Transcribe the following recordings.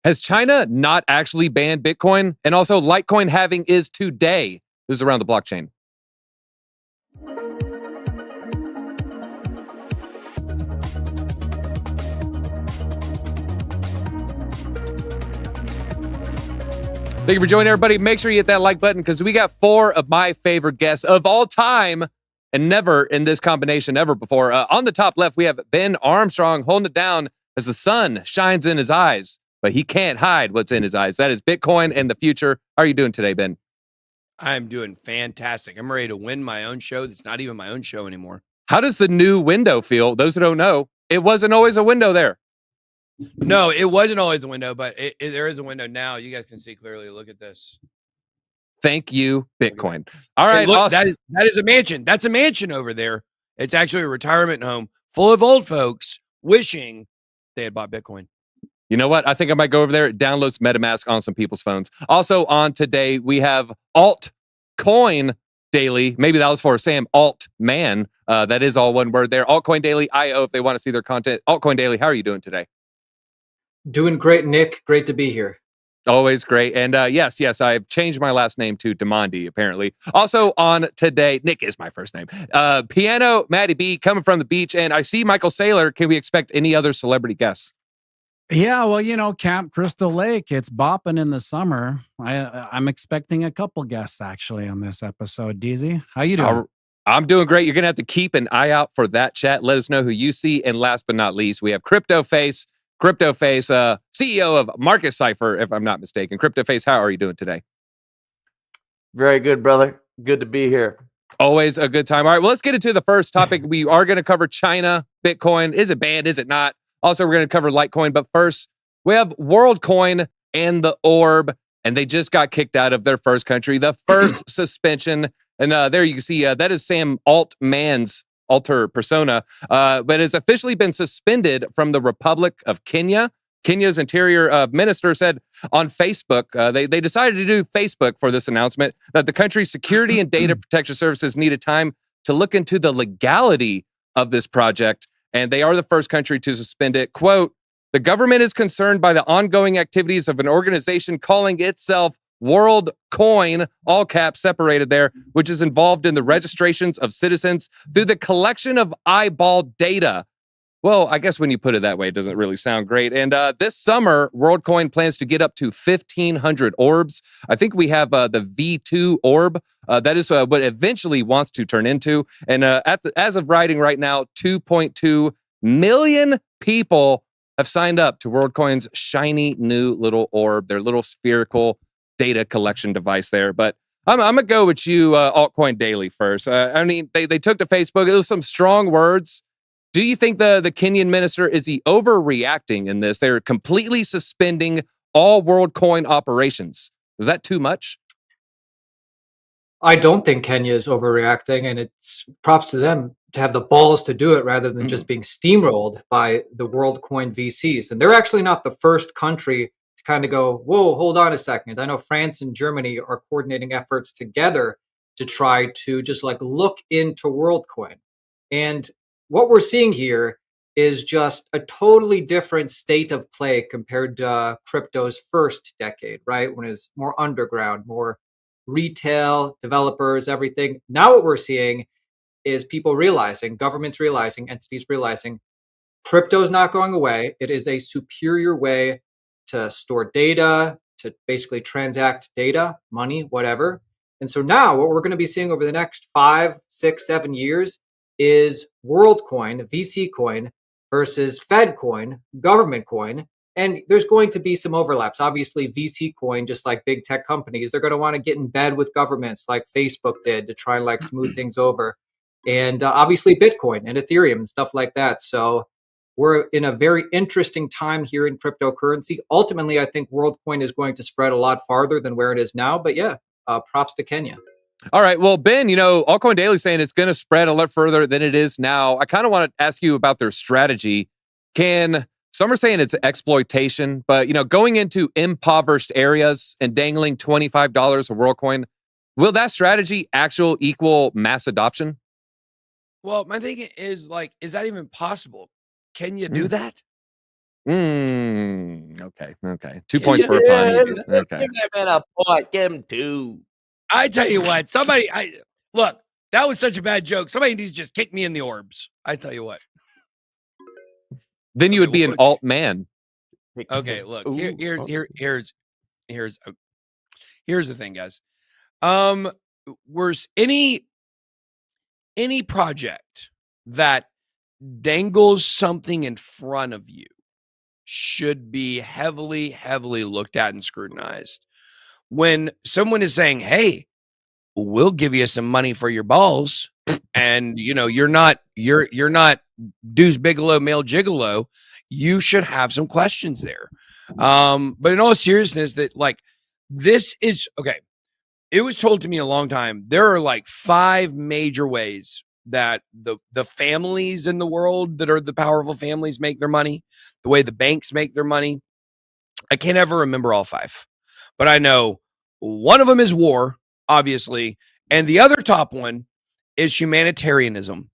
Has China not actually banned Bitcoin? And also, Litecoin halving is today. This is around the blockchain. Thank you for joining, everybody. Make sure you hit that like button because we got 4 of my favorite guests of all time and never in this combination ever before. On the top left, we have Ben Armstrong holding it down as the sun shines in his eyes, but he can't hide what's in his eyes. That is Bitcoin and the future. How are you doing today, Ben? I'm doing fantastic. I'm ready to win my own show that's not even my own show anymore. How does the new window feel? Those who don't know, it wasn't always a window there. No, it wasn't always a window, but there is a window now. You guys can see clearly. Look at this. Thank you, Bitcoin. All right, hey, look, awesome. that is a mansion. That's a mansion over there. It's actually a retirement home full of old folks wishing they had bought Bitcoin. You know what? I think I might go over there. It downloads MetaMask on some people's phones. Also on today, we have Altcoin Daily. Maybe that was for Sam Altman. That is all one word there. Altcoin Daily IO if they want to see their content. Altcoin Daily, how are you doing today? Doing great, Nick. Great to be here. Always great. And yes, I've changed my last name to Demandi, apparently. Also on today, Nick is my first name. Piano Matty B coming from the beach. And I see Michael Saylor. Can we expect any other celebrity guests? Yeah, well, Camp Crystal Lake, it's bopping in the summer. I'm expecting a couple guests actually on this episode. DZ, how you doing? I'm doing great. You're going to have to keep an eye out for that chat. Let us know who you see. And last but not least, we have CryptoFace, CEO of Market Cypher, if I'm not mistaken. CryptoFace, how are you doing today? Very good, brother. Good to be here. Always a good time. All right, well, let's get into the first topic. We are going to cover China, Bitcoin. Is it banned? Is it not? Also, we're going to cover Litecoin. But first, we have Worldcoin and the Orb, and they just got kicked out of their first country, the first suspension. And there you can see that is Sam Altman's alter persona, but has officially been suspended from the Republic of Kenya. Kenya's interior minister said on Facebook, they decided to do Facebook for this announcement, that the country's security and data protection services needed time to look into the legality of this project, and they are the first country to suspend it. Quote, the government is concerned by the ongoing activities of an organization calling itself Worldcoin, all caps separated there, which is involved in the registrations of citizens through the collection of eyeball data. Well, I guess when you put it that way, it doesn't really sound great. And this summer, Worldcoin plans to get up to 1,500 orbs. I think we have the V2 orb. That is what eventually wants to turn into. And as of writing right now, 2.2 million people have signed up to Worldcoin's shiny new little orb, their little spherical data collection device there. But I'm going to go with you, Altcoin Daily, first. I mean, they took to Facebook. It was some strong words. Do you think the Kenyan minister, is he overreacting in this? They're completely suspending all Worldcoin operations. Was that too much? I don't think Kenya is overreacting, and it's props to them to have the balls to do it rather than just being steamrolled by the Worldcoin VCs. And they're actually not the first country to kind of go, whoa, hold on a second. I know France and Germany are coordinating efforts together to try to just like look into Worldcoin. And what we're seeing here is just a totally different state of play compared to crypto's first decade, right? When it's more underground, more retail, developers, everything. Now what we're seeing is people realizing, governments realizing, entities realizing, crypto is not going away. It is a superior way to store data, to basically transact data, money, whatever. And so now what we're going to be seeing over the next 5, 6, 7 years is Worldcoin, VC coin, versus Fed coin, government coin. And there's going to be some overlaps. Obviously, VC coin, just like big tech companies, they're going to want to get in bed with governments like Facebook did to try and like smooth things over. And obviously Bitcoin and Ethereum and stuff like that. So we're in a very interesting time here in cryptocurrency. Ultimately, I think Worldcoin is going to spread a lot farther than where it is now. But yeah, props to Kenya. All right. Well, Ben, Altcoin Daily saying it's going to spread a lot further than it is now. I kind of want to ask you about their strategy. Some are saying it's exploitation, but, going into impoverished areas and dangling $25 of Worldcoin, will that strategy equal mass adoption? Well, my thinking is is that even possible? Can you do that? Okay. 2 points for a pun. Okay. Give that man a point. Give him 2. I tell you what, look, that was such a bad joke. Somebody needs to just kick me in the orbs. I tell you what. Then you would be an alt man. Okay, look, Ooh. here's the thing, guys. Where's any project that dangles something in front of you should be heavily looked at and scrutinized. When someone is saying, hey, we'll give you some money for your balls, and you're not Deuce Bigelow, male gigolo, you should have some questions there. But in all seriousness, that this is okay. It was told to me a long time. There are 5 major ways that the families in the world that are the powerful families make their money, the way the banks make their money. I can't ever remember all 5, but I know one of them is war, obviously, and the other top one is humanitarianism.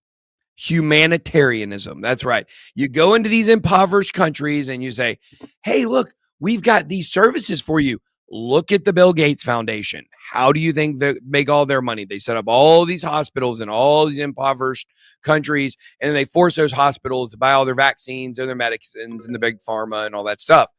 That's right. You go into these impoverished countries and you say, hey, look, we've got these services for you. Look at the Bill Gates Foundation. How do you think they make all their money? They set up all these hospitals in all these impoverished countries, and they force those hospitals to buy all their vaccines and their medicines and the big pharma and all that stuff.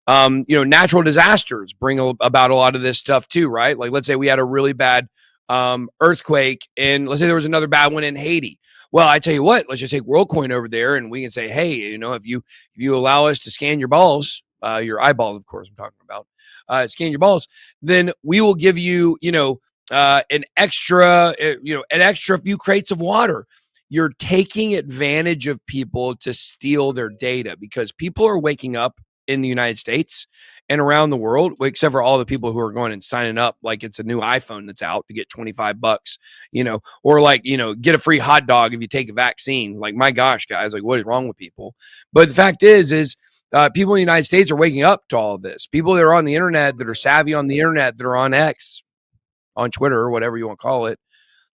Natural disasters bring about a lot of this stuff too, right? Like, let's say we had a really bad earthquake, and let's say there was another bad one in Haiti. Well, I tell you what, let's just take Worldcoin over there, and we can say, hey, if you allow us to scan your balls, your eyeballs, of course, I'm talking about, scan your balls, then we will give you, an extra few crates of water. You're taking advantage of people to steal their data, because people are waking up in the United States and around the world, except for all the people who are going and signing up like it's a new iPhone that's out to get $25, or get a free hot dog if you take a vaccine. Like, my gosh, guys, what is wrong with people? But the fact is people in the United States are waking up to all of this. People that are on the internet, that are savvy on the internet, that are on X, on Twitter, or whatever you want to call it,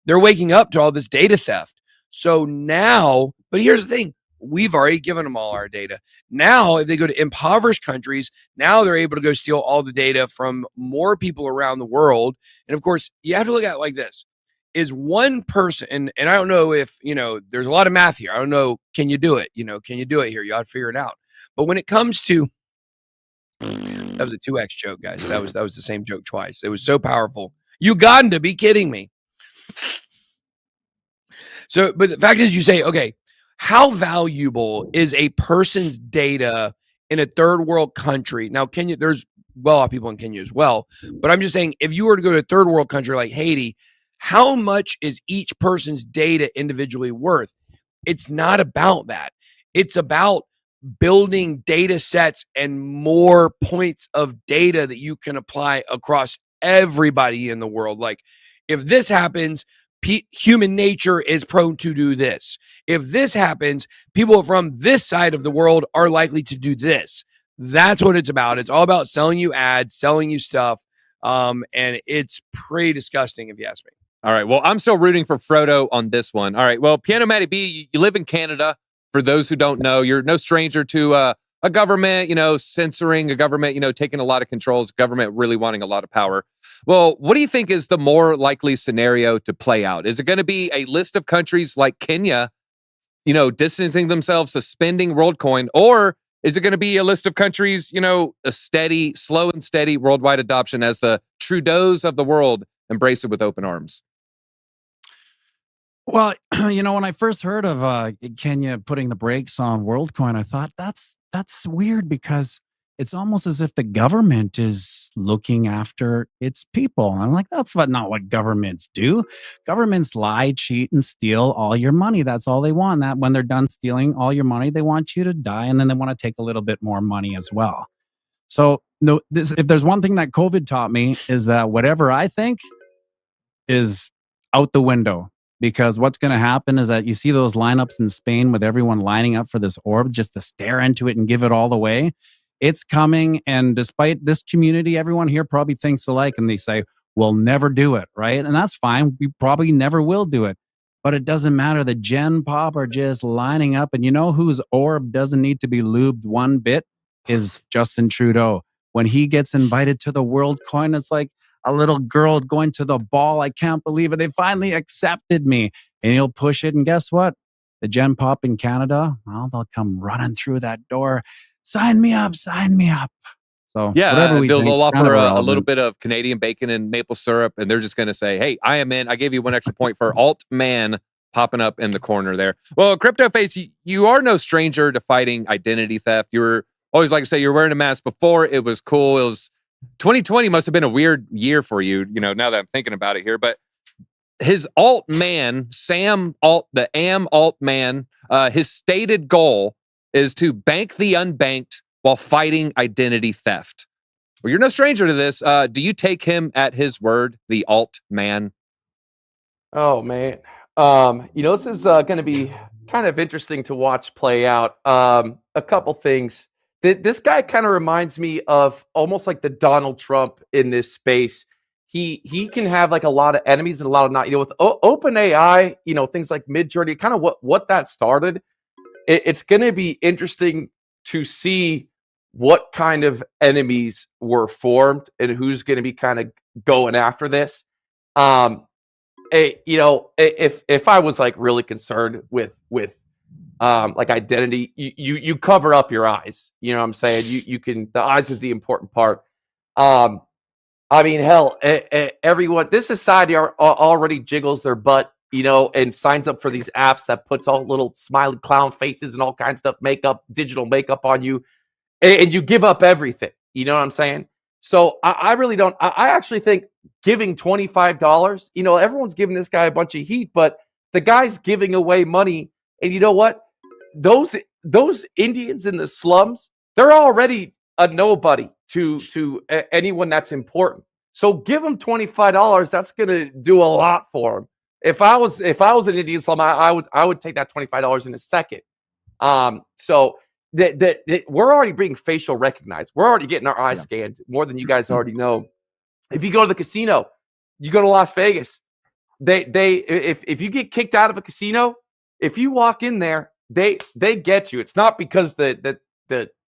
they're waking up to all this data theft. So now, but here's the thing. We've already given them all our data. Now, if they go to impoverished countries, now they're able to go steal all the data from more people around the world. And of course, you have to look at it like this. Is one person, and I don't know if, there's a lot of math here. I don't know, can you do it? Can you do it here? You ought to figure it out. But when it comes to, that was a 2X joke, guys. That was the same joke twice. It was so powerful. Uganda, be kidding me. So, but the fact is, you say, okay, how valuable is a person's data in a third world country? Now, Kenya, there's well-off people in Kenya as well, but I'm just saying, if you were to go to a third world country like Haiti, how much is each person's data individually worth? It's not about that. It's about building data sets and more points of data that you can apply across everybody in the world. Like, if this happens, human nature is prone to do this. If this happens, people from this side of the world are likely to do this. That's what it's about. It's all about selling you ads, selling you stuff. And it's pretty disgusting, if you ask me. All right. Well, I'm still rooting for Frodo on this one. All right. Well, Piano Matty B, you live in Canada. For those who don't know, you're no stranger to a government, censoring, a government, taking a lot of controls, government really wanting a lot of power. Well, what do you think is the more likely scenario to play out? Is it going to be a list of countries like Kenya, distancing themselves, suspending Worldcoin, or is it going to be a list of countries, a steady, slow and steady worldwide adoption as the Trudeaus of the world embrace it with open arms? Well, when I first heard of Kenya putting the brakes on Worldcoin, I thought that's weird, because it's almost as if the government is looking after its people. I'm like, that's not what governments do. Governments lie, cheat, and steal all your money. That's all they want. That when they're done stealing all your money, they want you to die, and then they want to take a little bit more money as well. So, no, if there's one thing that COVID taught me, is that whatever I think is out the window. Because what's going to happen is that you see those lineups in Spain with everyone lining up for this orb just to stare into it and give it all away. It's coming. And despite this community, everyone here probably thinks alike, and they say, we'll never do it, right? And that's fine. We probably never will do it. but it doesn't matter. The Gen Pop are just lining up. And you know whose orb doesn't need to be lubed one bit is Justin Trudeau. When he gets invited to the Worldcoin, it's like a little girl going to the ball. I can't believe it. They finally accepted me. And he'll push it. And guess what? The Gen Pop in Canada, well, they'll come running through that door. Sign me up, sign me up. So yeah, we they'll think, offer a little bit of Canadian bacon and maple syrup, and they're just going to say, hey, I am in. I gave you one extra point for alt man popping up in the corner there. Well, Crypto Face, you are no stranger to fighting identity theft. You were always, like I say, you're wearing a mask before. It was cool. It was 2020 must have been a weird year for you, now that I'm thinking about it here. But his alt man, the AM alt man, his stated goal is to bank the unbanked while fighting identity theft. Well, you're no stranger to this. Do you take him at his word, the alt man? Oh man, this is going to be kind of interesting to watch play out. A couple things. This guy kind of reminds me of almost like the Donald Trump in this space. He can have like a lot of enemies and a lot of not. With OpenAI, things like Midjourney, kind of what that started. It's going to be interesting to see what kind of enemies were formed and who's going to be kind of going after this. If I was like really concerned with like identity, you cover up your eyes. You know what I'm saying? You can, the eyes is the important part. I mean, hell, everyone, this society already jiggles their butt, and signs up for these apps that puts all little smiley clown faces and all kinds of stuff, digital makeup on you. And you give up everything. You know what I'm saying? So I really don't. I actually think giving $25, everyone's giving this guy a bunch of heat, but the guy's giving away money. And you know what? Those Indians in the slums, they're already a nobody to anyone that's important. So give them $25. That's going to do a lot for them. If I was an Indian slum, I would take that $25 in a second. So we're already being facial recognized. We're already getting our eyes scanned more than you guys already know. If you go to the casino, you go to Las Vegas, if you get kicked out of a casino, if you walk in there, they get you. It's not because the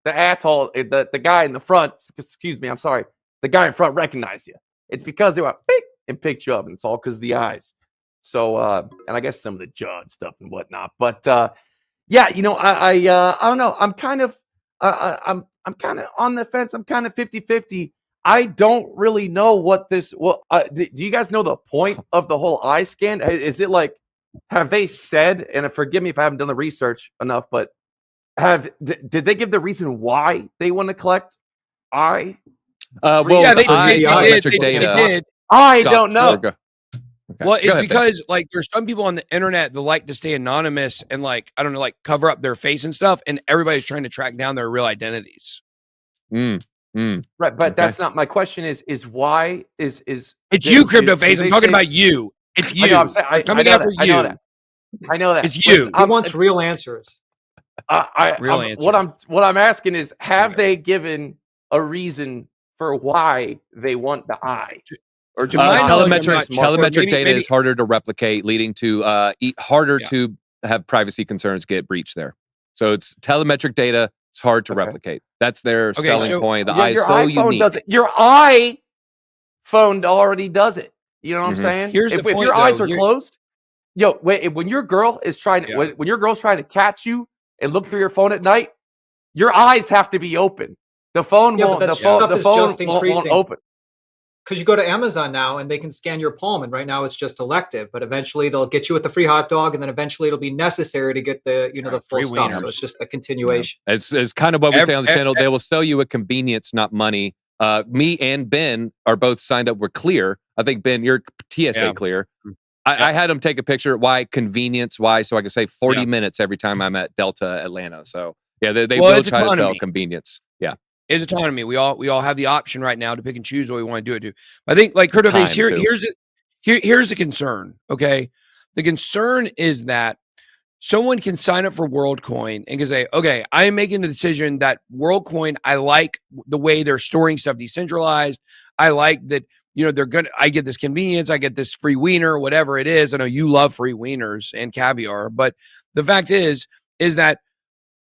asshole, the guy in the front, excuse me, I'm sorry, the guy in front recognized you. It's because they went beep and picked you up, and it's all because of the eyes. So, and I guess some of the jaw and stuff and whatnot, but yeah, I don't know. I'm kind of on the fence. I'm kind of 50-50. I don't really know do you guys know the point of the whole eye scan? Is it like, have they said, and forgive me if I haven't done the research enough, but did they give the reason why they want to collect eye? Well, they did. I don't know. Okay. Well, it's because like there's some people on the internet that like to stay anonymous and like, I don't know, like cover up their face and stuff. And everybody's trying to track down their real identities. Right. But that's not my question is why is it's you, Crypto Face. I'm talking about you. It's you. I know that. It's you. He wants real answers. Answers. What I'm asking is, have they given a reason for why they want the eye? Or telemetric data is harder to replicate, leading to harder to have privacy concerns get breached there. So it's telemetric data. It's hard to replicate. That's their selling point. The eye is so unique. Does it. Your iPhone already does it. You know what I'm saying? If your eyes are closed, when your girl is trying to, when your girl's trying to catch you and look through your phone at night, your eyes have to be open. The phone won't. The phone won't open. Because you go to Amazon now and they can scan your palm, and right now it's just elective, but eventually they'll get you with the free hot dog, and then eventually it'll be necessary to get the the full stuff. So it's just a continuation. Yeah. It's kind of what we say on the channel. They will sell you a convenience, not money. Me and Ben are both signed up. We're clear. I think Ben, you're TSA clear. I had him take a picture. Why convenience? Why so I can save 40 minutes every time I'm at Delta Atlanta. So yeah, they will try to sell convenience. Yeah. It's autonomy. We all have the option right now to pick and choose what we want to do it to. I think like Crypto Face, here's the concern. Okay. The concern is that someone can sign up for Worldcoin and can say, okay, I am making the decision that Worldcoin, I like the way they're storing stuff decentralized. I like that I get this convenience, I get this free wiener, whatever it is. I know you love free wieners and caviar, but the fact is that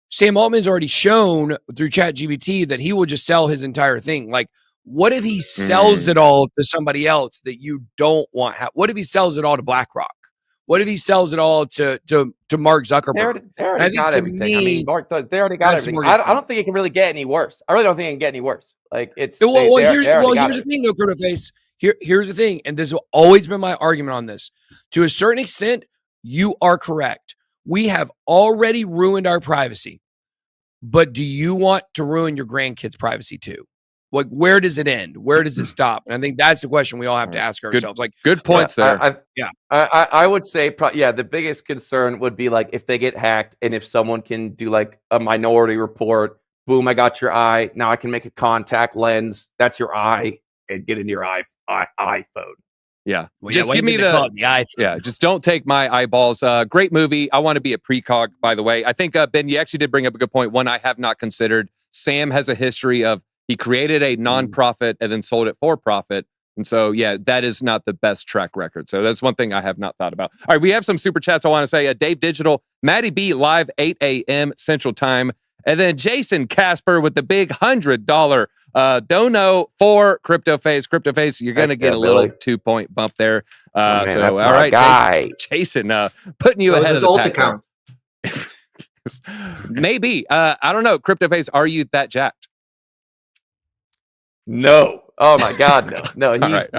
Sam Altman's already shown through ChatGPT that he will just sell his entire thing. Like, what if he sells it all to somebody else that you don't want? What if he sells it all to BlackRock? What if he sells it all to Mark Zuckerberg? They already got everything. I mean, Mark, they already got everything. I don't think it can really get any worse. I really don't think it can get any worse. Like, it's here's the thing, though, Cryptoface. Here's the thing, and this has always been my argument on this. To a certain extent, you are correct. We have already ruined our privacy, but do you want to ruin your grandkids' privacy too? Like, where does it end? Where does it stop? And I think that's the question we all have to ask ourselves. Like, good points there. I would say, the biggest concern would be like if they get hacked and if someone can do like a minority report. Boom, I got your eye. Now I can make a contact lens. That's your eye, and get into your iPhone. Yeah. Well, just give me the iPhone. Yeah, just don't take my eyeballs. Great movie. I want to be a precog, by the way. I think, Ben, you actually did bring up a good point. One I have not considered. Sam has a history of he created a nonprofit and then sold it for profit. And so, yeah, that is not the best track record. So that's one thing I have not thought about. All right, we have some super chats I want to say. Dave Digital, Matty B live 8 a.m. Central Time. And then Jason Casper with the big $100 dono for CryptoFace. CryptoFace, you're going to get a little 2-point bump there. Man, so, that's all my right, guy. Jason, putting you ahead of the alt pack account. Maybe. I don't know. CryptoFace, are you that jacked? No. Oh my God, no.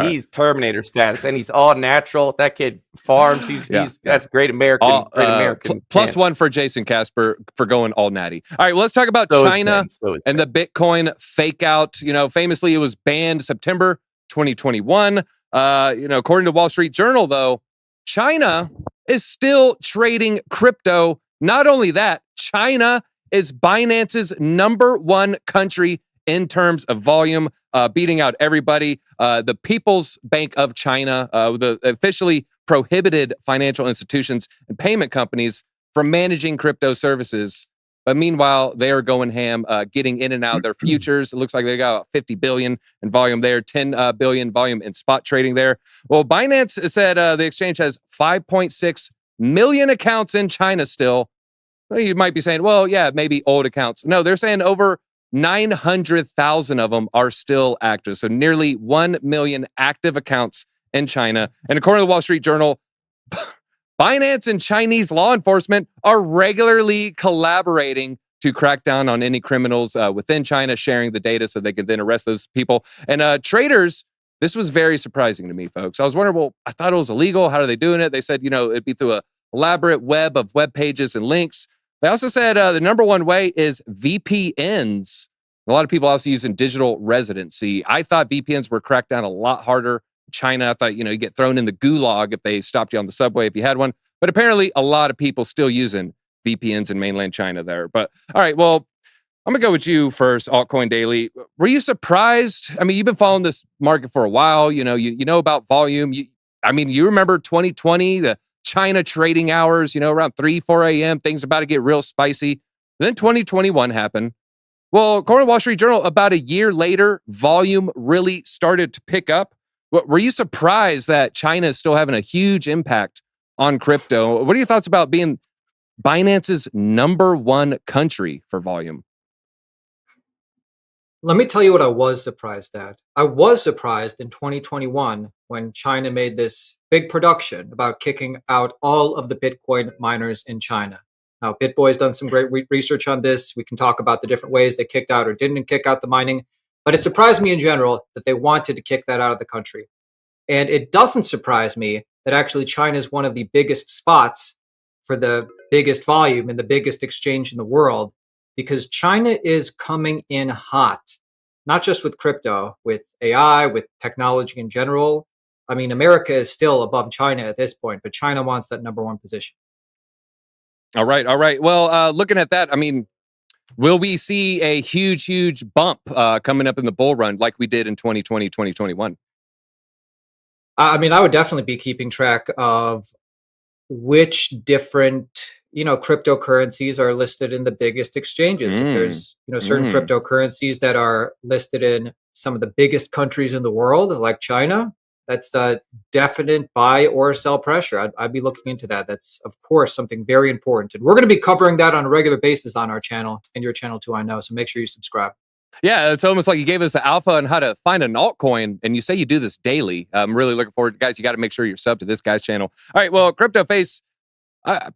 He's Terminator status, and he's all natural. That kid farms. That's great American. Plus one for Jason Casper for going all natty. All right, well, let's talk about China and the Bitcoin fake out. Famously, it was banned September 2021. According to Wall Street Journal, though, China is still trading crypto. Not only that, China is Binance's #1 country in terms of volume, beating out everybody. The People's Bank of China, the officially prohibited financial institutions and payment companies from managing crypto services. But meanwhile, they are going ham, getting in and out of their futures. It looks like they got 50 billion in volume there, 10 billion volume in spot trading there. Well, Binance said the exchange has 5.6 million accounts in China still. Well, you might be saying, well, yeah, maybe old accounts. No, they're saying over 900,000 of them are still active. So nearly 1 million active accounts in China. And according to the Wall Street Journal, Binance and Chinese law enforcement are regularly collaborating to crack down on any criminals within China, sharing the data so they can then arrest those people. And traders, this was very surprising to me, folks. I was wondering, well, I thought it was illegal. How are they doing it? They said, it'd be through a elaborate web of web pages and links. They also said the #1 way is VPNs. A lot of people also using digital residency. I thought VPNs were cracked down a lot harder. China, I thought, you get thrown in the gulag if they stopped you on the subway if you had one. But apparently a lot of people still using VPNs in mainland China there. But all right, well, I'm going to go with you first, Altcoin Daily. Were you surprised? I mean, you've been following this market for a while. You know about volume. You remember 2020, the China trading hours, around 3, 4 a.m., things about to get real spicy. Then 2021 happened. Well, according to Wall Street Journal, about a year later, volume really started to pick up. Were you surprised that China is still having a huge impact on crypto? What are your thoughts about being Binance's #1 country for volume? Let me tell you what I was surprised at. I was surprised in 2021 when China made this big production about kicking out all of the Bitcoin miners in China. Now, BitBoy's done some great research on this. We can talk about the different ways they kicked out or didn't kick out the mining. But it surprised me in general that they wanted to kick that out of the country. And it doesn't surprise me that actually China is one of the biggest spots for the biggest volume and the biggest exchange in the world, because China is coming in hot, not just with crypto, with AI, with technology in general. I mean, America is still above China at this point, but China wants that #1 position. All right. Well, looking at that, I mean, will we see a huge bump coming up in the bull run like we did in 2020, 2021? I mean, I would definitely be keeping track of which different, cryptocurrencies are listed in the biggest exchanges. If there's, certain cryptocurrencies that are listed in some of the biggest countries in the world, like China, that's a definite buy or sell pressure. I'd be looking into that. That's, of course, something very important. And we're going to be covering that on a regular basis on our channel and your channel too, I know. So make sure you subscribe. Yeah, it's almost like you gave us the alpha on how to find an altcoin, and you say you do this daily. I'm really looking forward, guys. You got to make sure you're subbed to this guy's channel. All right, well, Crypto Face, I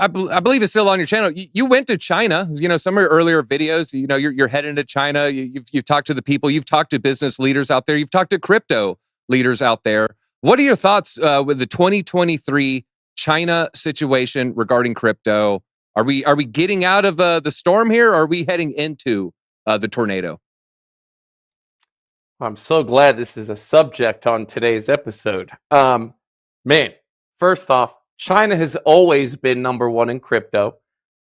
believe it's still on your channel. You went to China. Some of your earlier videos. You're heading to China. You've talked to the people. You've talked to business leaders out there. You've talked to crypto leaders out there. What are your thoughts with the 2023 China situation regarding crypto? Are we getting out of the storm here, or are we heading into the tornado? I'm so glad this is a subject on today's episode. Man, first off, China has always been number one in crypto.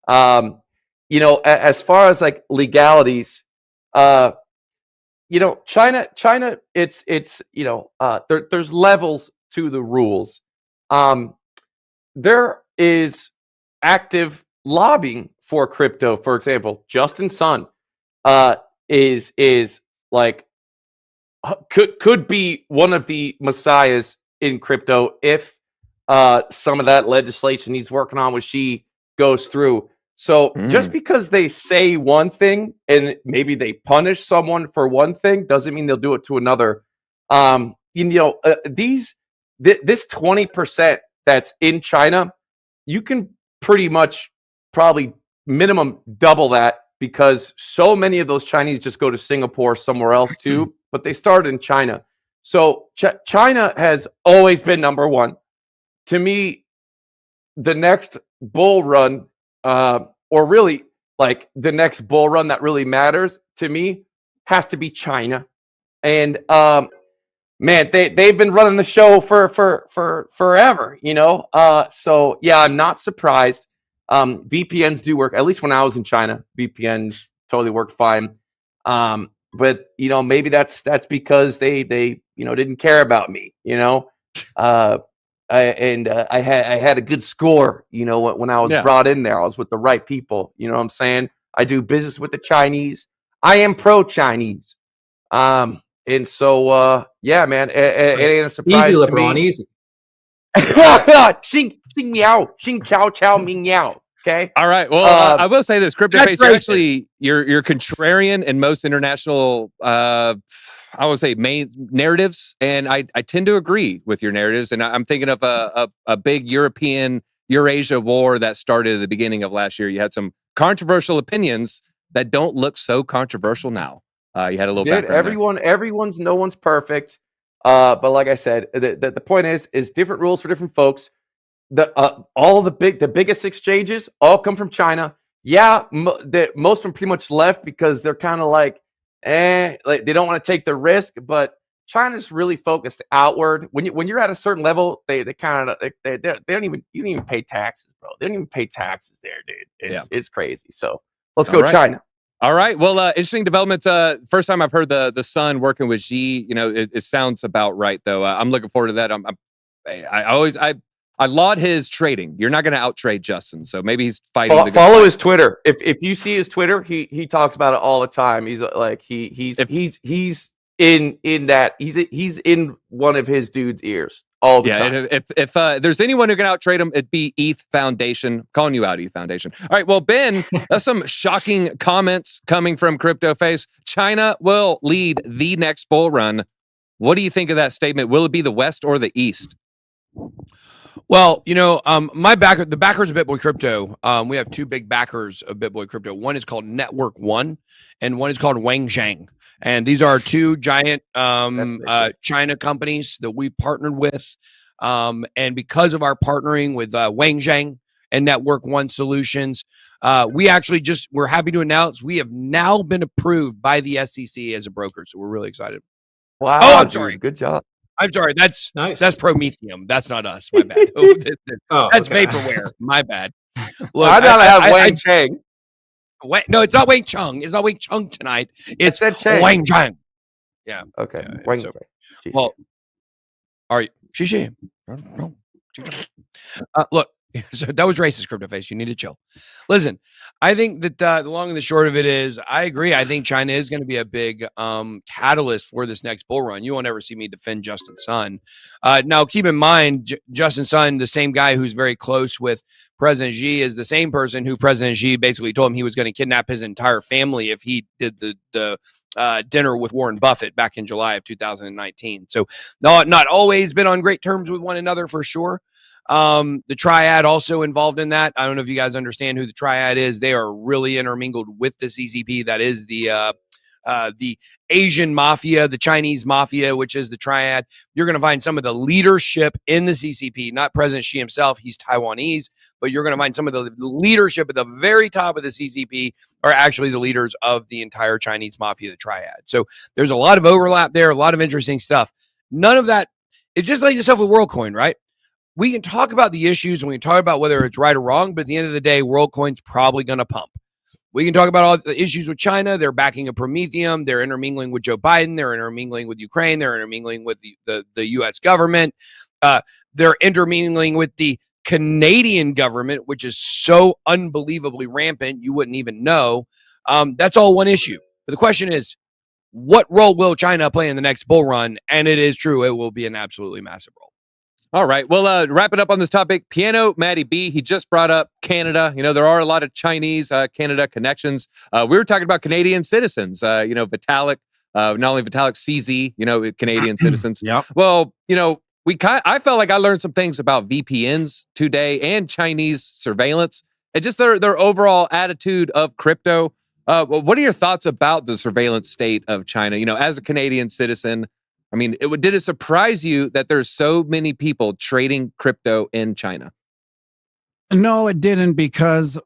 As far as like legalities, China, it's there's levels to the rules. There is active lobbying for crypto. For example, Justin Sun is like could be one of the messiahs in crypto if some of that legislation he's working on with Xi goes through. So just because they say one thing and maybe they punish someone for one thing doesn't mean they'll do it to another. This 20% that's in China, you can pretty much probably minimum double that, because so many of those Chinese just go to Singapore, somewhere else too, but they started in China. So China has always been number one. To me, the next bull run, or really like the next bull run that really matters to me, has to be China. And man, they've been running the show for forever, So yeah, I'm not surprised. VPNs do work. At least when I was in China, VPNs totally worked fine. But maybe that's because they didn't care about me. I had a good score, when I was brought in there. I was with the right people. You know what I'm saying? I do business with the Chinese. I am pro-Chinese. And so, yeah, man, it ain't a surprise easy, to me. LeBron, easy. Xing miao, xing chow chow ming miao. Okay. All right. Well, I will say this, Crypto Face, you're contrarian in most international, I would say, main narratives, and I tend to agree with your narratives. And I'm thinking of a big Eurasia war that started at the beginning of last year. You had some controversial opinions that don't look so controversial now. You had a little background everyone's no one's perfect. But like I said, the point is different rules for different folks. The biggest exchanges all come from China. Yeah, most of them pretty much left because they're kind of like they don't want to take the risk. But China's really focused outward. When you're at a certain level, they kind of they don't even pay taxes, bro. They don't even pay taxes there, dude. It's crazy. So let's go China. All right. Well, interesting developments. First time I've heard the Sun working with Xi. It sounds about right, though. I'm looking forward to that. I laud his trading. You're not going to out-trade Justin, so maybe he's fighting. Follow his Twitter. If you see his Twitter, he talks about it all the time. He's like he's in that. He's in one of his dude's ears all the time. And if there's anyone who can out-trade him, it'd be ETH Foundation. I'm calling you out, ETH Foundation. All right. Well, Ben, that's some shocking comments coming from Crypto Face. China will lead the next bull run. What do you think of that statement? Will it be the West or the East? Well, the backers of BitBoy Crypto, we have two big backers of BitBoy Crypto. One is called Network One, and one is called Wang Zhang. And these are two giant China companies that we partnered with. And because of our partnering with Wang Zhang and Network One Solutions, we're happy to announce we have now been approved by the SEC as a broker. So we're really excited. Wow. Oh, I'm sorry. Good job. I'm sorry. That's nice. That's Prometheum. That's not us. My bad. That's vaporware. My bad. Look, I'd rather have Wang Chang. No, it's not Wang Chung. It's not Wang Chung tonight. It's Wang Zhang. Yeah. Okay. Yeah, Wang. so, well, all right. Look, So that was racist, Crypto Face. You need to chill. Listen, I think that the long and the short of it is, I agree. I think China is going to be a big catalyst for this next bull run. You won't ever see me defend Justin Sun. Now, keep in mind, Justin Sun, the same guy who's very close with President Xi, is the same person who President Xi basically told him he was going to kidnap his entire family if he did the dinner with Warren Buffett back in July of 2019. So not always been on great terms with one another for sure. The triad also involved in that. I don't know if you guys understand who the triad is. They are really intermingled with the CCP. That is the Asian mafia, the Chinese mafia, which is the triad. You're going to find some of the leadership in the CCP, not President Xi himself. He's Taiwanese, but you're going to find some of the leadership at the very top of the CCP are actually the leaders of the entire Chinese mafia, the triad. So there's a lot of overlap there, a lot of interesting stuff. None of that. It's just like the stuff with Worldcoin, right? We can talk about the issues and we can talk about whether it's right or wrong, but at the end of the day, Worldcoin's probably going to pump. We can talk about all the issues with China. They're backing a Prometheum. They're intermingling with Joe Biden. They're intermingling with Ukraine. They're intermingling with the U.S. government. They're intermingling with the Canadian government, which is so unbelievably rampant, you wouldn't even know. That's all one issue. But the question is, what role will China play in the next bull run? And it is true, it will be an absolutely massive role. All right. Well, wrap it up on this topic. Piano Matty B, he just brought up Canada. You know, there are a lot of Chinese Canada connections. We were talking about Canadian citizens, Vitalik, not only Vitalik, CZ, Canadian citizens. Yep. Well, I felt like I learned some things about VPNs today and Chinese surveillance and just their overall attitude of crypto. What are your thoughts about the surveillance state of China? As a Canadian citizen, I mean, did it surprise you that there's so many people trading crypto in China? No, it didn't, because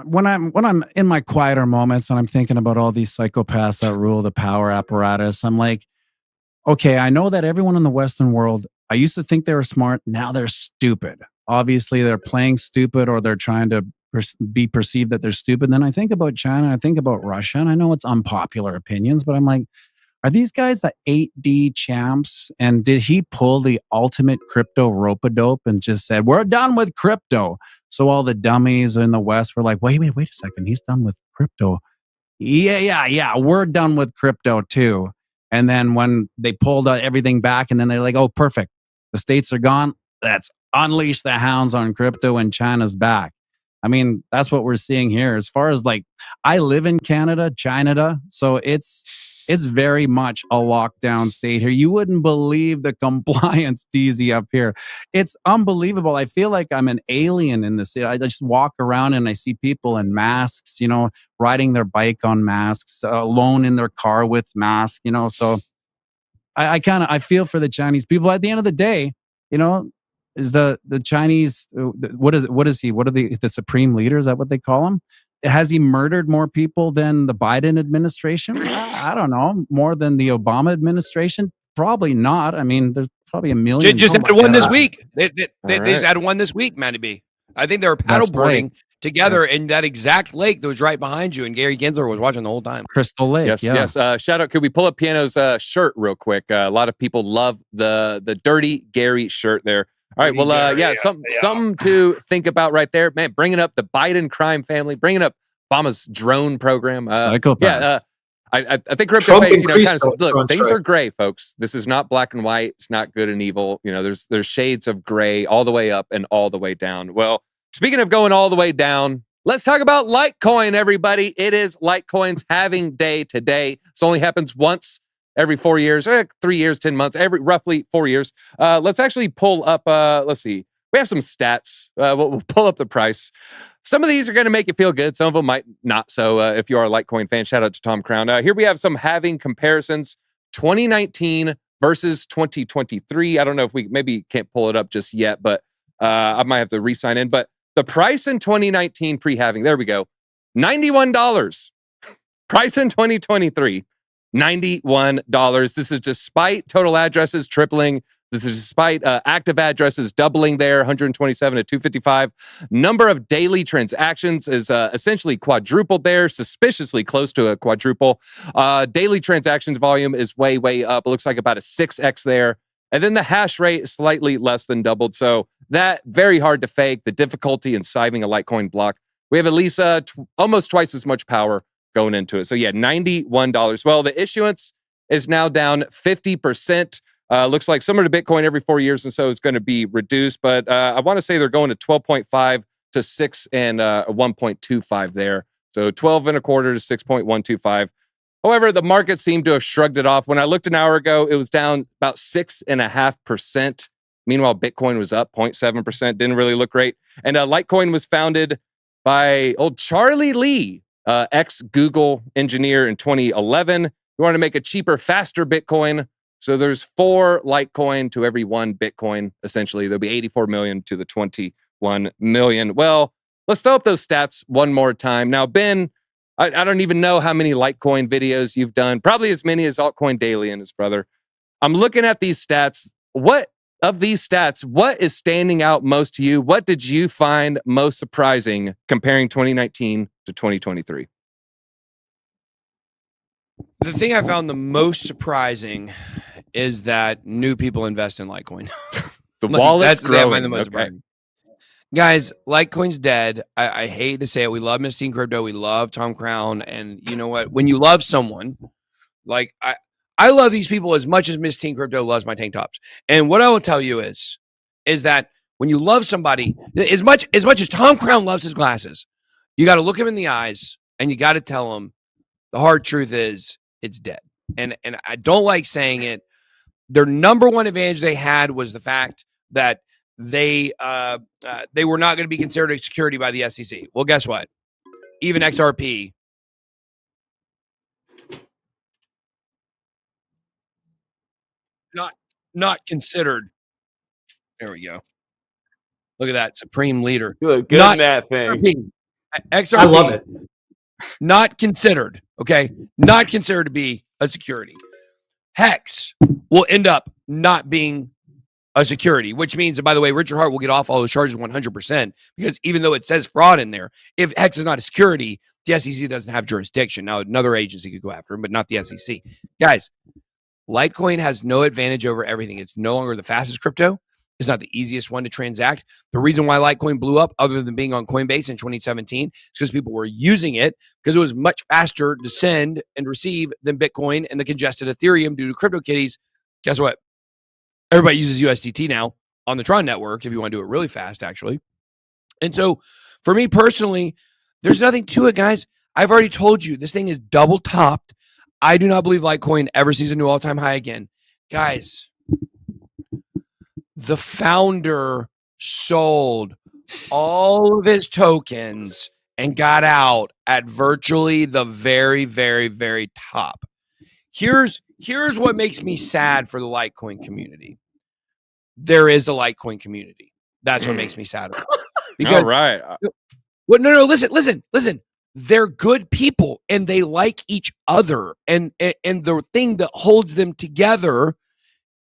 when I'm in my quieter moments and I'm thinking about all these psychopaths that rule the power apparatus, I'm like, okay, I know that everyone in the Western world, I used to think they were smart. Now they're stupid. Obviously, they're playing stupid, or they're trying to be perceived that they're stupid. Then I think about China, I think about Russia, and I know it's unpopular opinions, but I'm like, are these guys the 8D champs? And did he pull the ultimate crypto rope-a-dope and just said, we're done with crypto? So all the dummies in the West were like, wait a second, he's done with crypto. Yeah, we're done with crypto too. And then when they pulled everything back, and then they're like, oh, perfect, the states are gone, let's unleash the hounds on crypto and China's back. I mean, that's what we're seeing here. As far as I live in Canada, so it's very much a lockdown state here. You wouldn't believe the compliance, DZ, up here. It's unbelievable. I feel like I'm an alien in the city. I just walk around and I see people in masks, riding their bike on masks, alone in their car with masks, So I feel for the Chinese people. At the end of the day, is the Chinese, what is he? What are the supreme leader? Is that what they call him? Has he murdered more people than the Biden administration? I don't know. More than the Obama administration? Probably not. I mean, there's probably a million. Just had one this week. They just had one this week, Matty B. I think they were paddleboarding together in that exact lake that was right behind you, and Gary Gensler was watching the whole time. Crystal Lake. Yes. Shout out. Could we pull up Piano's shirt real quick? A lot of people love the Dirty Gary shirt there. All right. Well, something to think about right there, man. Bringing up the Biden crime family, bringing up Obama's drone program. Psychopath. I think crypto face, look, things are gray, folks. This is not black and white. It's not good and evil. There's shades of gray all the way up and all the way down. Well, speaking of going all the way down, let's talk about Litecoin, everybody. It is Litecoin's halving day today. This only happens once every 4 years, 3 years, 10 months, roughly 4 years. Let's actually pull up, let's see. We have some stats. We'll pull up the price. Some of these are going to make you feel good. Some of them might not. So if you are a Litecoin fan, shout out to Tom Crown. Here we have some halving comparisons, 2019 versus 2023. I don't know if we maybe can't pull it up just yet, but I might have to re-sign in. But the price in 2019 pre-halving, there we go, $91. Price in 2023, $91. This is despite total addresses tripling. This is despite active addresses doubling there, 127 to 255. Number of daily transactions is essentially quadrupled there, suspiciously close to a quadruple. Daily transactions volume is way up. It looks like about a 6x there. And then the hash rate is slightly less than doubled. So that very hard to fake. The difficulty in sizing a Litecoin block. We have at least almost twice as much power going into it. So yeah, $91. Well, the issuance is now down 50%. Looks like similar to Bitcoin every 4 years and so is going to be reduced. But I want to say they're going to 12.5 to 6 and 1.25 there. So 12 and a quarter to 6.125. However, the market seemed to have shrugged it off. When I looked an hour ago, it was down about 6.5%. Meanwhile, Bitcoin was up 0.7%. Didn't really look great. And Litecoin was founded by old Charlie Lee, ex-Google engineer in 2011. We wanted to make a cheaper, faster Bitcoin. So there's 4 Litecoin to every 1 Bitcoin, essentially. There'll be 84 million to the 21 million. Well, let's throw up those stats one more time. Now, Ben, I don't even know how many Litecoin videos you've done. Probably as many as Altcoin Daily and his brother. I'm looking at these stats. What of these stats, what is standing out most to you? What did you find most surprising comparing 2019 to 2023? The thing I found the most surprising is that new people invest in Litecoin. The wallet's That's what I growing. find the most surprising. Guys, Litecoin's dead. I hate to say it. We love Miss Teen Crypto. We love Tom Crown. And you know what? When you love someone, like I love these people as much as Miss Teen Crypto loves my tank tops. And what I will tell you is that when you love somebody, as much as Tom Crown loves his glasses, you got to look him in the eyes and you got to tell him the hard truth is it's dead. And I don't like saying it. Their number one advantage they had was the fact that they were not going to be considered a security by the SEC. Well, guess what? Even XRP not considered. There we go. Look at that supreme leader. You look good in that thing. XRP, I love it. not considered. Okay, not considered to be a security. Hex will end up not being a security, which means, and by the way, Richard Hart will get off all those charges 100% because even though it says fraud in there, if Hex is not a security, the SEC doesn't have jurisdiction. Now, another agency could go after him, but not the SEC. Guys, Litecoin has no advantage over everything. It's no longer the fastest crypto. It's not the easiest one to transact. The reason why Litecoin blew up, other than being on Coinbase in 2017, is because people were using it because it was much faster to send and receive than Bitcoin and the congested Ethereum due to CryptoKitties. Guess what? Everybody uses USDT now on the Tron network if you want to do it really fast, actually. And so for me personally, there's nothing to it, guys. I've already told you this thing is double topped. I do not believe Litecoin ever sees a new all-time high again. Guys, the founder sold all of his tokens and got out at virtually the very, very, very top. Here's what makes me sad for the Litecoin community. There is a Litecoin community. That's what makes me sad. All right. Well, no, listen. They're good people and they like each other. And the thing that holds them together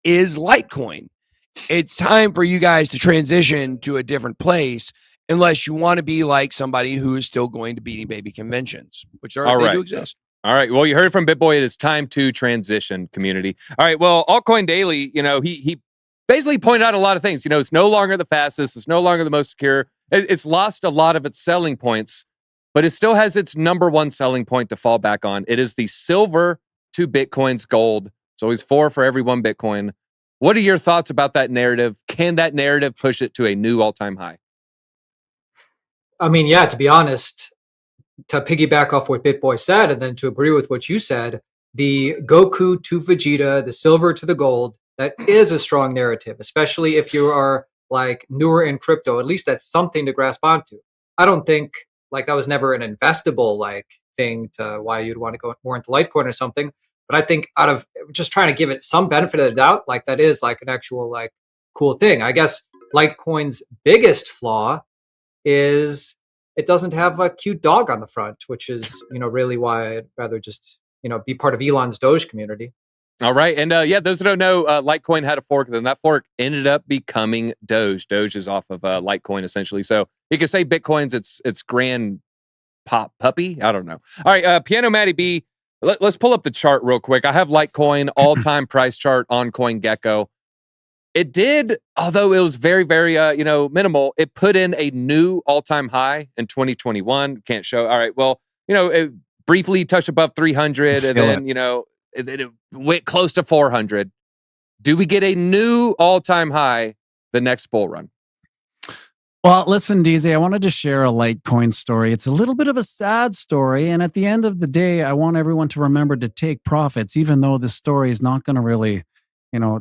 is Litecoin. It's time for you guys to transition to a different place unless you want to be like somebody who is still going to Beanie Baby conventions, which are they do exist. All right. Well, you heard from BitBoy. It is time to transition, community. All right. Well, Altcoin Daily, he basically pointed out a lot of things. It's no longer the fastest. It's no longer the most secure. It's lost a lot of its selling points, but it still has its number one selling point to fall back on. It is the silver to Bitcoin's gold. It's always 4 for every 1 Bitcoin. What are your thoughts about that narrative? Can that narrative push it to a new all-time high? I mean, yeah, to be honest, to piggyback off what BitBoy said, and then to agree with what you said, the Goku to Vegeta, the silver to the gold, that is a strong narrative, especially if you are like newer in crypto. At least that's something to grasp onto. I don't think like that was never an investable like thing to why you'd want to go more into Litecoin or something. But I think out of just trying to give it some benefit of the doubt, like that is like an actual like cool thing. I guess Litecoin's biggest flaw is it doesn't have a cute dog on the front, which is, really why I'd rather just, be part of Elon's Doge community. All right. And those who don't know, Litecoin had a fork, then that fork ended up becoming Doge. Doge is off of Litecoin, essentially. So you could say Bitcoin's its grand puppy. I don't know. All right. Piano Matty B, let's pull up the chart real quick. I have Litecoin all-time price chart on CoinGecko. It did, although it was very, very, minimal. It put in a new all-time high in 2021. Can't show. All right. Well, it briefly touched above 300, and then, it went close to 400. Do we get a new all-time high the next bull run? Well, listen, DZ, I wanted to share a Litecoin story. It's a little bit of a sad story. And at the end of the day, I want everyone to remember to take profits, even though the story is not going to really,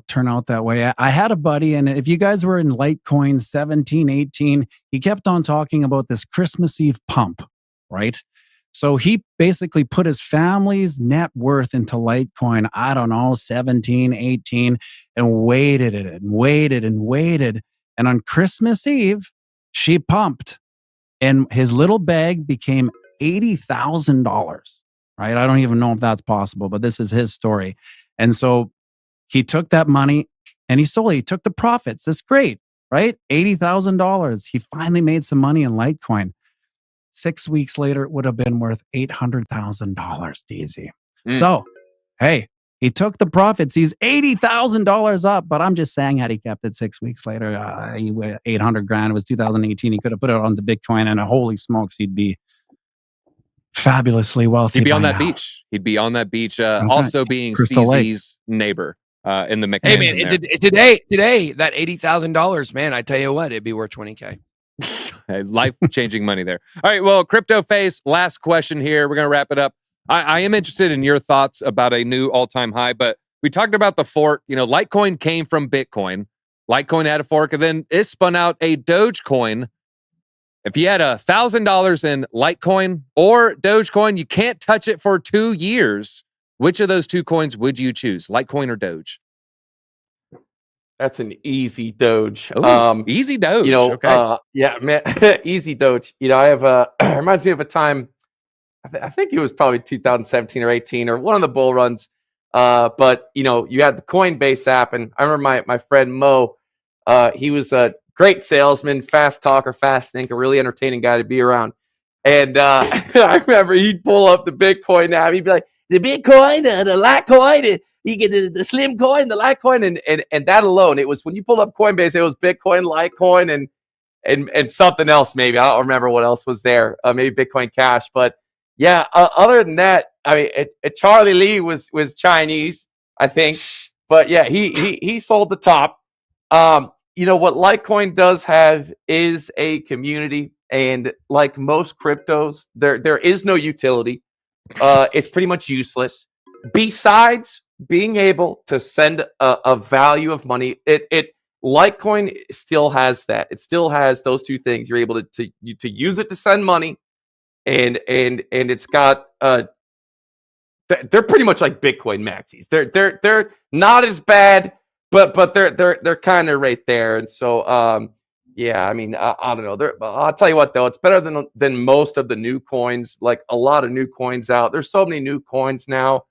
turn out that way. I had a buddy, and if you guys were in Litecoin 17, 18, he kept on talking about this Christmas Eve pump, right? So he basically put his family's net worth into Litecoin, I don't know, 17, 18, and waited and waited and waited. And on Christmas Eve, she pumped, and his little bag became $80,000, right? I don't even know if that's possible, but this is his story. And so he took that money and he sold it. He took the profits. That's great, right? $80,000. He finally made some money in Litecoin. 6 weeks later, it would have been worth $800,000, DZ. So, hey, he took the profits. He's $80,000 up, but I'm just saying, had he kept it 6 weeks later, he would 800 grand. It was 2018. He could have put it on the Bitcoin, and holy smokes, he'd be fabulously wealthy. He'd be on that now. beach. He'd be on that beach. That's Also right. being Crystal CZ's neighbor in the Hey mechanism. man, today that $80,000, man, I tell you what, it'd be worth $20K. Life-changing money there. All right, well, Crypto Face, last question here. We're going to wrap it up. I am interested in your thoughts about a new all-time high, but we talked about the fork. Litecoin came from Bitcoin. Litecoin had a fork, and then it spun out a Dogecoin. If you had $1,000 in Litecoin or Dogecoin, you can't touch it for 2 years. Which of those two coins would you choose, Litecoin or Doge? That's an easy Doge. Easy Doge. Okay. Yeah, man, easy Doge. I have reminds me of a time. I think it was probably 2017 or 18 or one of the bull runs. But you had the Coinbase app, and I remember my friend Mo. He was a great salesman, fast talker, fast thinker, really entertaining guy to be around. And I remember he'd pull up the Bitcoin app. He'd be like, the Bitcoin, the Litecoin, you get the slim coin, the Litecoin, and that alone. It was when you pulled up Coinbase, it was Bitcoin, Litecoin, and something else. Maybe I don't remember what else was there. Maybe Bitcoin Cash, but yeah. Other than that, I mean, Charlie Lee was Chinese, I think, but yeah, he sold the top. What Litecoin does have is a community, and like most cryptos, there is no utility. It's pretty much useless. Besides being able to send a value of money, Litecoin still has that. It still has those two things. You're able to use it to send money, and it's got they're pretty much like Bitcoin maxis. They're not as bad, but they're kind of right there. And so yeah, I mean, I don't know. I'll tell you what though, it's better than most of the new coins. Like a lot of new coins out. There's so many new coins now.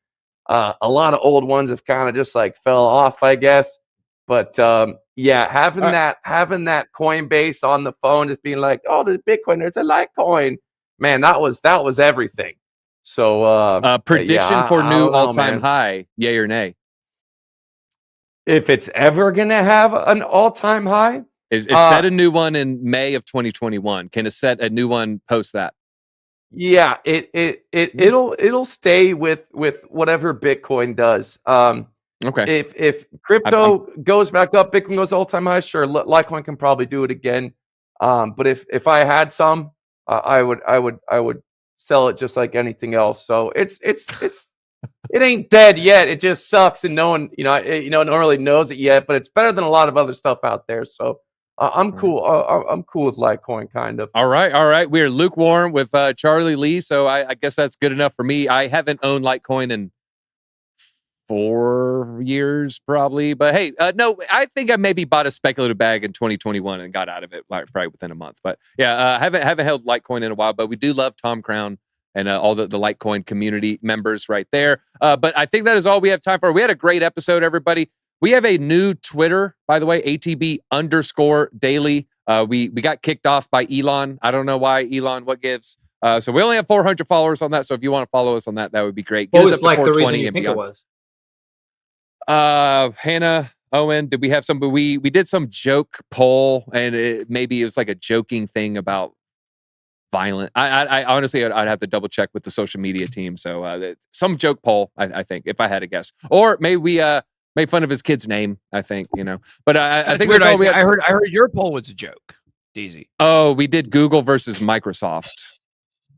A lot of old ones have kind of just like fell off, I guess. But yeah, having that Coinbase on the phone, just being like, oh, there's Bitcoin, there's a Litecoin, man, that was everything. So prediction for new all-time high, yay or nay? If it's ever gonna have an all-time high, is set a new one in May of 2021. Can it set a new one post that? Yeah, it'll stay with whatever Bitcoin does. Okay. If crypto goes back up, Bitcoin goes all-time high, sure, Litecoin can probably do it again. But if I had some, I would sell it just like anything else. So it ain't dead yet. It just sucks, and no one no one really knows it yet. But it's better than a lot of other stuff out there. So I'm cool. I'm cool with Litecoin, kind of. All right. We are lukewarm with Charlie Lee, so I guess that's good enough for me. I haven't owned Litecoin in 4 years, probably. But hey, no, I think I maybe bought a speculative bag in 2021 and got out of it probably within a month. But yeah, haven't held Litecoin in a while. But we do love Tom Crown and all the Litecoin community members right there. But I think that is all we have time for. We had a great episode, everybody. We have a new Twitter, by the way, ATB_daily. We got kicked off by Elon. I don't know why. Elon, what gives? So we only have 400 followers on that. So if you want to follow us on that, that would be great. What was like the reason you think it was? Hannah Owen, did we have some? We did some joke poll, and maybe it was like a joking thing about violent. I honestly, I'd have to double check with the social media team. So some joke poll, I think, if I had to guess, or maybe we made fun of his kid's name. I think, but I think weird. that's all we had. I heard your poll was a joke. Easy. Oh, we did Google versus Microsoft.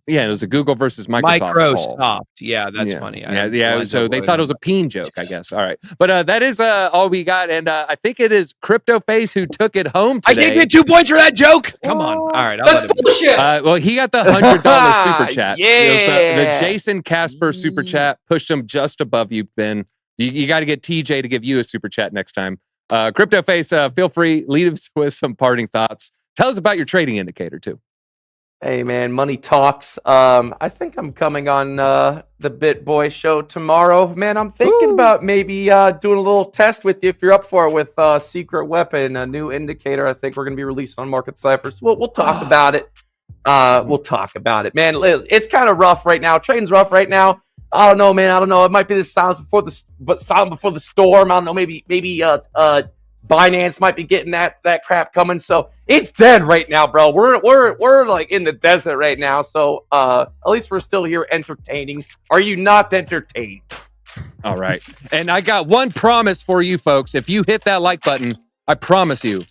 Yeah, it was a Google versus Microsoft poll. Microsoft. Yeah, that's funny. Yeah. So they thought it was a peen joke, I guess. All right, but that is all we got, and I think it is Crypto Face who took it home today. I did get 2 points for that joke. Come on. All right, I'll let him. Bullshit. Well, he got the $100 super chat. Yeah. It was the Jason Casper super chat pushed him just above you, Ben. You got to get TJ to give you a super chat next time. Crypto Face, feel free, lead us with some parting thoughts. Tell us about your trading indicator too. Hey man, money talks. I think I'm coming on the BitBoy show tomorrow. Man, I'm thinking about maybe doing a little test with you if you're up for it with Secret Weapon, a new indicator. I think we're going to be released on Market Cyphers. We'll talk about it. We'll talk about it, man. It's kind of rough right now. Trading's rough right now. I don't know, man. I don't know. It might be the silence before the storm. I don't know. Maybe Binance might be getting that crap coming. So it's dead right now, bro. We're like in the desert right now. So at least we're still here entertaining. Are you not entertained? All right. And I got one promise for you folks. If you hit that like button, I promise you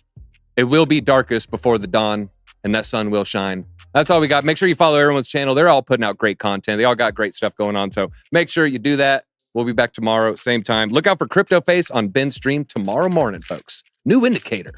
it will be darkest before the dawn and that sun will shine. That's all we got. Make sure you follow everyone's channel. They're all putting out great content. They all got great stuff going on. So make sure you do that. We'll be back tomorrow, same time. Look out for Crypto Face on Ben's stream tomorrow morning, folks. New indicator.